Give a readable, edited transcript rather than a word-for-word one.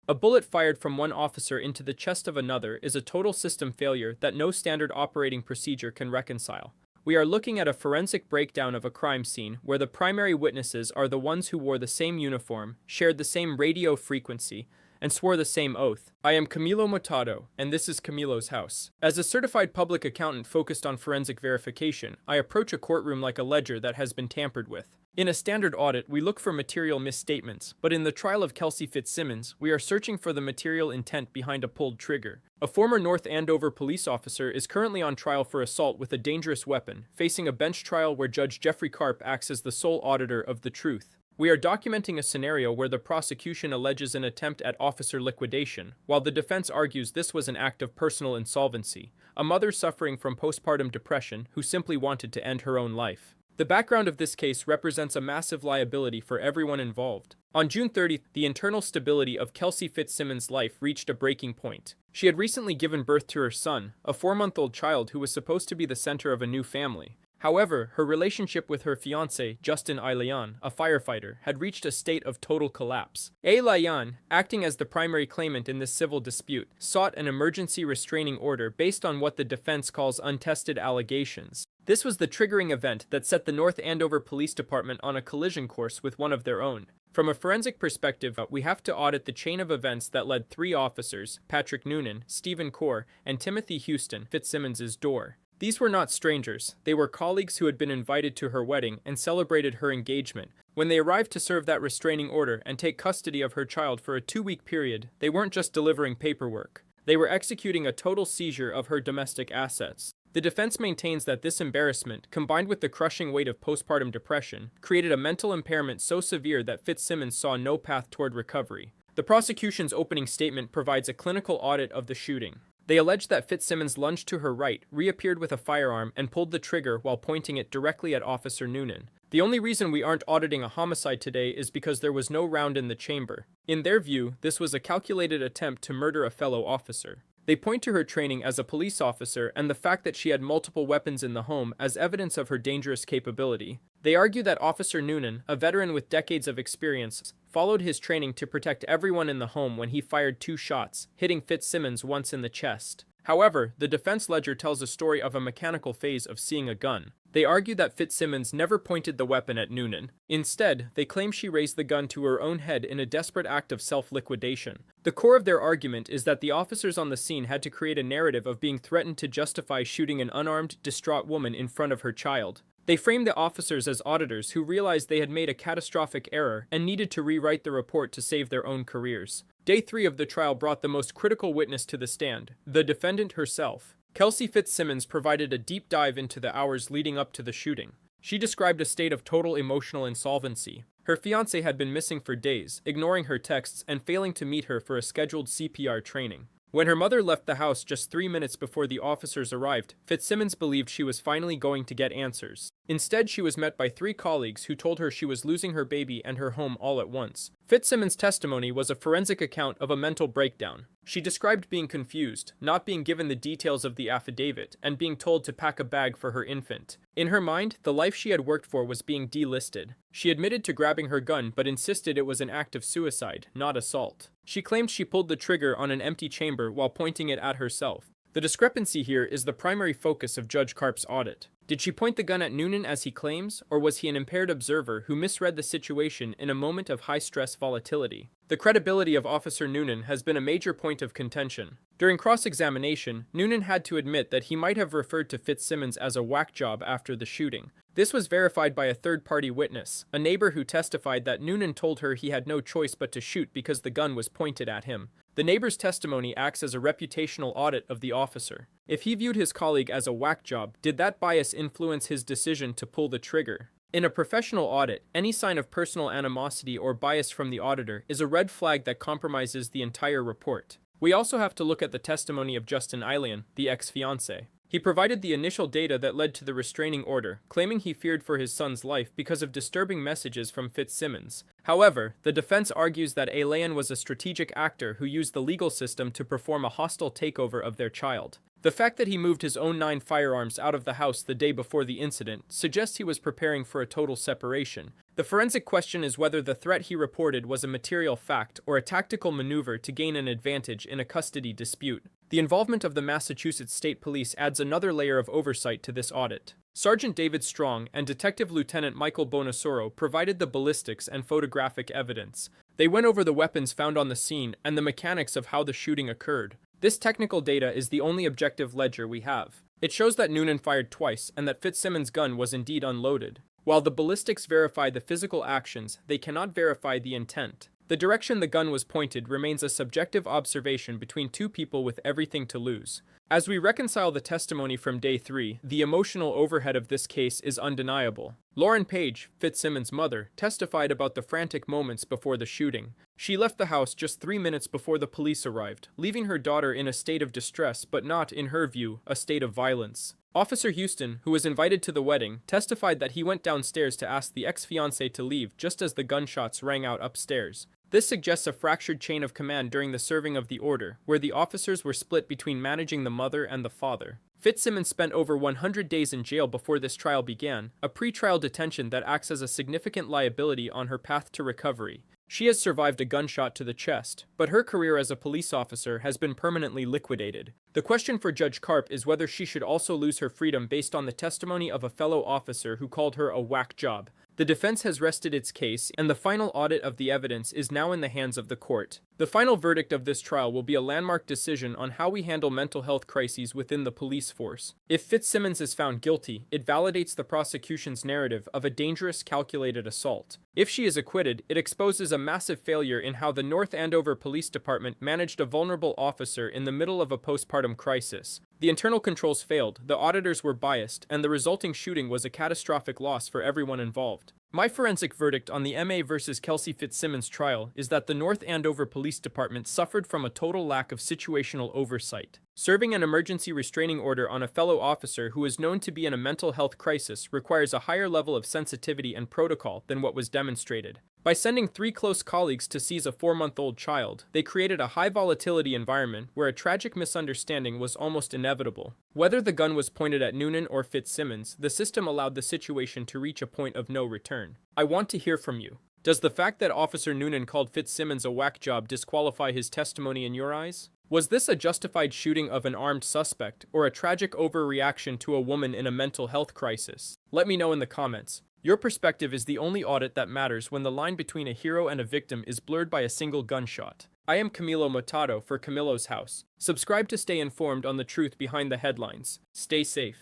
A bullet fired from one officer into the chest of another is a total system failure that no standard operating procedure can reconcile. We are looking at a forensic breakdown of a crime scene where the primary witnesses are the ones who wore the same uniform, shared the same radio frequency, and swore the same oath. I am Camilo Motado, and this is Camilo's house. As a certified public accountant focused on forensic verification, I approach a courtroom like a ledger that has been tampered with. In a standard audit, we look for material misstatements, but in the trial of Kelsey Fitzsimmons, we are searching for the material intent behind a pulled trigger. A former North Andover police officer is currently on trial for assault with a dangerous weapon, facing a bench trial where Judge Jeffrey Karp acts as the sole auditor of the truth. We are documenting a scenario where the prosecution alleges an attempt at officer liquidation, while the defense argues this was an act of personal insolvency, a mother suffering from postpartum depression who simply wanted to end her own life. The background of this case represents a massive liability for everyone involved. On June 30th, the internal stability of Kelsey Fitzsimmons' life reached a breaking point. She had recently given birth to her son, a 4-month-old child who was supposed to be the center of a new family. However, her relationship with her fiancé, Justin Aylayan, a firefighter, had reached a state of total collapse. Aylayan, acting as the primary claimant in this civil dispute, sought an emergency restraining order based on what the defense calls untested allegations. This was the triggering event that set the North Andover Police Department on a collision course with one of their own. From a forensic perspective, we have to audit the chain of events that led 3 officers, Patrick Noonan, Stephen Corr, and Timothy Houston, Fitzsimmons' door. These were not strangers. They were colleagues who had been invited to her wedding and celebrated her engagement. When they arrived to serve that restraining order and take custody of her child for a 2-week period, they weren't just delivering paperwork. They were executing a total seizure of her domestic assets. The defense maintains that this embarrassment, combined with the crushing weight of postpartum depression, created a mental impairment so severe that Fitzsimmons saw no path toward recovery. The prosecution's opening statement provides a clinical audit of the shooting. They allege that Fitzsimmons lunged to her right, reappeared with a firearm, and pulled the trigger while pointing it directly at Officer Noonan. The only reason we aren't auditing a homicide today is because there was no round in the chamber. In their view, this was a calculated attempt to murder a fellow officer. They point to her training as a police officer and the fact that she had multiple weapons in the home as evidence of her dangerous capability. They argue that Officer Noonan, a veteran with decades of experience, followed his training to protect everyone in the home when he fired 2 shots, hitting Fitzsimmons once in the chest. However, the defense ledger tells a story of a mechanical phase of seeing a gun. They argue that Fitzsimmons never pointed the weapon at Noonan. Instead, they claim she raised the gun to her own head in a desperate act of self-liquidation. The core of their argument is that the officers on the scene had to create a narrative of being threatened to justify shooting an unarmed, distraught woman in front of her child. They framed the officers as auditors who realized they had made a catastrophic error and needed to rewrite the report to save their own careers. Day 3 of the trial brought the most critical witness to the stand, the defendant herself. Kelsey Fitzsimmons provided a deep dive into the hours leading up to the shooting. She described a state of total emotional insolvency. Her fiancé had been missing for days, ignoring her texts and failing to meet her for a scheduled CPR training. When her mother left the house just 3 minutes before the officers arrived, Fitzsimmons believed she was finally going to get answers. Instead, she was met by 3 colleagues who told her she was losing her baby and her home all at once. Fitzsimmons' testimony was a forensic account of a mental breakdown. She described being confused, not being given the details of the affidavit, and being told to pack a bag for her infant. In her mind, the life she had worked for was being delisted. She admitted to grabbing her gun, but insisted it was an act of suicide, not assault. She claimed she pulled the trigger on an empty chamber while pointing it at herself. The discrepancy here is the primary focus of Judge Karp's audit. Did she point the gun at Noonan as he claims, or was he an impaired observer who misread the situation in a moment of high-stress volatility? The credibility of Officer Noonan has been a major point of contention. During cross-examination, Noonan had to admit that he might have referred to Fitzsimmons as a whack job after the shooting. This was verified by a third-party witness, a neighbor who testified that Noonan told her he had no choice but to shoot because the gun was pointed at him. The neighbor's testimony acts as a reputational audit of the officer. If he viewed his colleague as a whack job, did that bias influence his decision to pull the trigger? In a professional audit, any sign of personal animosity or bias from the auditor is a red flag that compromises the entire report. We also have to look at the testimony of Justin Aylayan, the ex-fiancé. He provided the initial data that led to the restraining order, claiming he feared for his son's life because of disturbing messages from Fitzsimmons. However, the defense argues that Alain was a strategic actor who used the legal system to perform a hostile takeover of their child. The fact that he moved his own 9 firearms out of the house the day before the incident suggests he was preparing for a total separation. The forensic question is whether the threat he reported was a material fact or a tactical maneuver to gain an advantage in a custody dispute. The involvement of the Massachusetts State Police adds another layer of oversight to this audit. Sergeant David Strong and Detective Lieutenant Michael Bonasoro provided the ballistics and photographic evidence. They went over the weapons found on the scene and the mechanics of how the shooting occurred. This technical data is the only objective ledger we have. It shows that Noonan fired twice and that Fitzsimmons' gun was indeed unloaded. While the ballistics verify the physical actions, they cannot verify the intent. The direction the gun was pointed remains a subjective observation between two people with everything to lose. As we reconcile the testimony from day 3, the emotional overhead of this case is undeniable. Lauren Page, Fitzsimmons' mother, testified about the frantic moments before the shooting. She left the house just 3 minutes before the police arrived, leaving her daughter in a state of distress but not, in her view, a state of violence. Officer Houston, who was invited to the wedding, testified that he went downstairs to ask the ex-fiancée to leave just as the gunshots rang out upstairs. This suggests a fractured chain of command during the serving of the order, where the officers were split between managing the mother and the father. Fitzsimmons spent over 100 days in jail before this trial began, a pre-trial detention that acts as a significant liability on her path to recovery. She has survived a gunshot to the chest, but her career as a police officer has been permanently liquidated. The question for Judge Karp is whether she should also lose her freedom based on the testimony of a fellow officer who called her a whack job. The defense has rested its case, and the final audit of the evidence is now in the hands of the court. The final verdict of this trial will be a landmark decision on how we handle mental health crises within the police force. If Fitzsimmons is found guilty, it validates the prosecution's narrative of a dangerous, calculated assault. If she is acquitted, it exposes a massive failure in how the North Andover Police Department managed a vulnerable officer in the middle of a postpartum crisis. The internal controls failed, the auditors were biased, and the resulting shooting was a catastrophic loss for everyone involved. My forensic verdict on the M.A. versus Kelsey Fitzsimmons trial is that the North Andover Police Department suffered from a total lack of situational oversight. Serving an emergency restraining order on a fellow officer who is known to be in a mental health crisis requires a higher level of sensitivity and protocol than what was demonstrated. By sending 3 close colleagues to seize a 4-month-old child, they created a high-volatility environment where a tragic misunderstanding was almost inevitable. Whether the gun was pointed at Noonan or Fitzsimmons, the system allowed the situation to reach a point of no return. I want to hear from you. Does the fact that Officer Noonan called Fitzsimmons a whack job disqualify his testimony in your eyes? Was this a justified shooting of an armed suspect, or a tragic overreaction to a woman in a mental health crisis? Let me know in the comments. Your perspective is the only audit that matters when the line between a hero and a victim is blurred by a single gunshot. I am Camilo Motado for Camilo's House. Subscribe to stay informed on the truth behind the headlines. Stay safe.